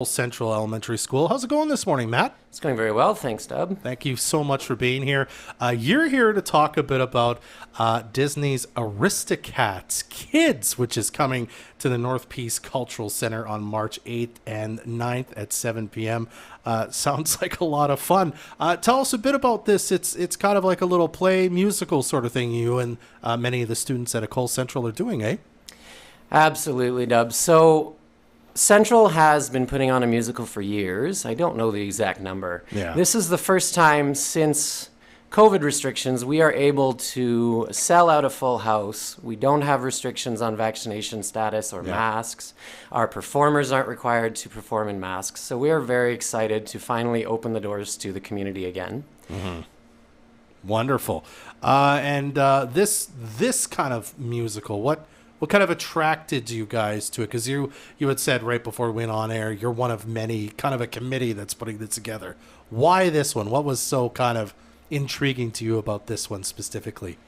Central Elementary School. How's it going this morning, Matt? It's going very well. Thanks, Dub. Thank you so much for being here. You're here to talk a bit about Disney's Aristocats Kids, which is coming to the North Peace Cultural Center on March 8th and 9th at 7 p.m. Sounds like a lot of fun. Tell us a bit about this. It's kind of like a little play musical sort of thing you and many of the students at Ecole Central are doing, eh? Absolutely, Dub. So Central has been putting on a musical for years. I don't know the exact number. Yeah. This is the first time since COVID restrictions we are able to sell out a full house. We don't have restrictions on vaccination status or masks. Our performers aren't required to perform in masks. So we are very excited to finally open the doors to the community again. Mm-hmm. Wonderful. And this kind of musical, what kind of attracted you guys to it? Because you had said right before we went on air, you're one of many, kind of a committee that's putting this together. Why this one? What was so kind of intriguing to you about this one specifically?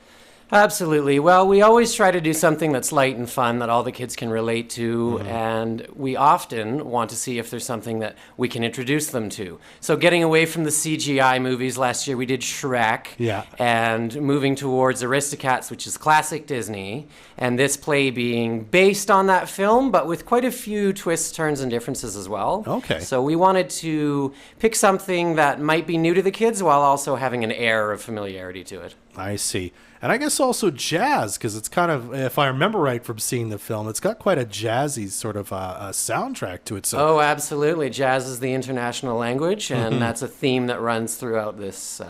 Absolutely. Well, we always try to do something that's light and fun that all the kids can relate to, and we often want to see if there's something that we can introduce them to. So getting away from the CGI movies, last year we did Shrek, and moving towards Aristocats, which is classic Disney, and this play being based on that film, but with quite a few twists, turns, and differences as well. Okay. So we wanted to pick something that might be new to the kids while also having an air of familiarity to it. I see. And I guess also jazz, because it's kind of, if I remember right from seeing the film, it's got quite a jazzy sort of a soundtrack to it. So. Oh, absolutely. Jazz is the international language, and that's a theme that runs throughout this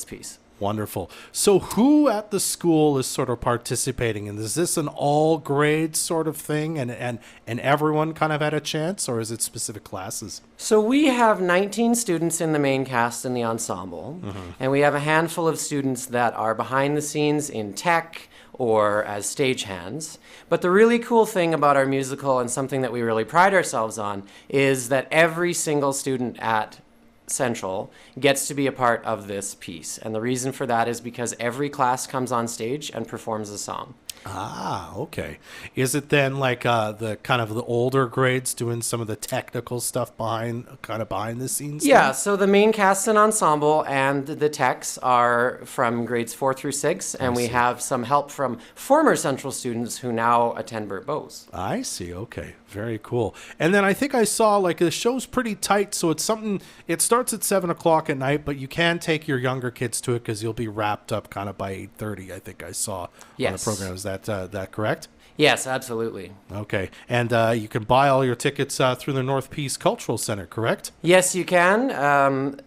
piece. Wonderful. So who at the school is sort of participating in this? Is this an all grades sort of thing and everyone kind of had a chance, or is it specific classes? So we have 19 students in the main cast in the ensemble, and we have a handful of students that are behind the scenes in tech or as stagehands. But the really cool thing about our musical, and something that we really pride ourselves on, is that every single student at Central gets to be a part of this piece. And the reason for that is because every class comes on stage and performs a song. Ah, okay. Is it then like the kind of the older grades doing some of the technical stuff behind the scenes? Yeah, then? so the main cast and ensemble and the techs are from grades 4 through 6, and we have some help from former Central students who now attend Burt Bowes. I see. Okay. Very cool. And then I think I saw like the show's pretty tight, so it's something, it starts at 7 o'clock at night, but you can take your younger kids to it because you'll be wrapped up kind of by 8:30, I think I saw on the program. Is that correct? Yes, absolutely. Okay. And you can buy all your tickets through the North Peace Cultural Center, correct? Yes, you can.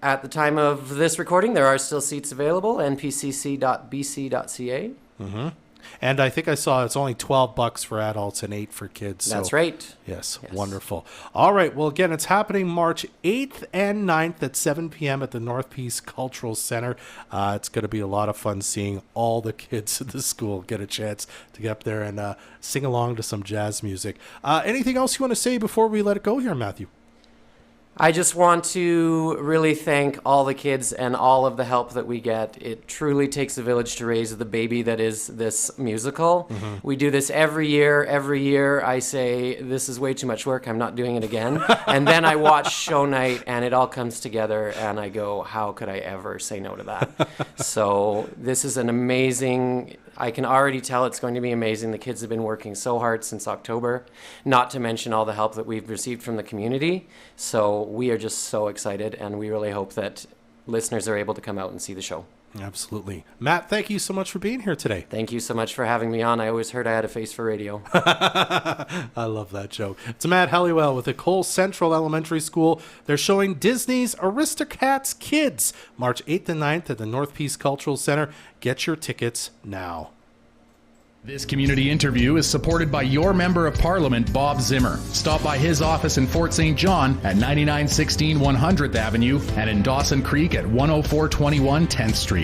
At the time of this recording, there are still seats available, npcc.bc.ca. And I think I saw it's only $12 for adults and $8 for kids. That's right. Yes, wonderful. All right. Well, again, it's happening March 8th and 9th at 7 p.m. at the North Peace Cultural Center. It's going to be a lot of fun seeing all the kids at the school get a chance to get up there and sing along to some jazz music. Anything else you want to say before we let it go here, Matthew? I just want to really thank all the kids and all of the help that we get. It truly takes a village to raise the baby that is this musical. We do this every year. Every year I say, this is way too much work, I'm not doing it again. And then I watch show night and it all comes together and I go, how could I ever say no to that? So this is an amazing, I can already tell it's going to be amazing. The kids have been working so hard since October, not to mention all the help that we've received from the community. So we are just so excited, and we really hope that listeners are able to come out and see the show. Absolutely. Matt, thank you so much for being here today. Thank you so much for having me on. I always heard I had a face for radio. I love that joke. It's Matt Helliwell with Ecole Central Elementary School. They're showing Disney's Aristocats Kids March 8th and 9th at the North Peace Cultural Center. Get your tickets now. This community interview is supported by your Member of Parliament, Bob Zimmer. Stop by his office in Fort St. John at 9916 100th Avenue and in Dawson Creek at 10421 10th Street.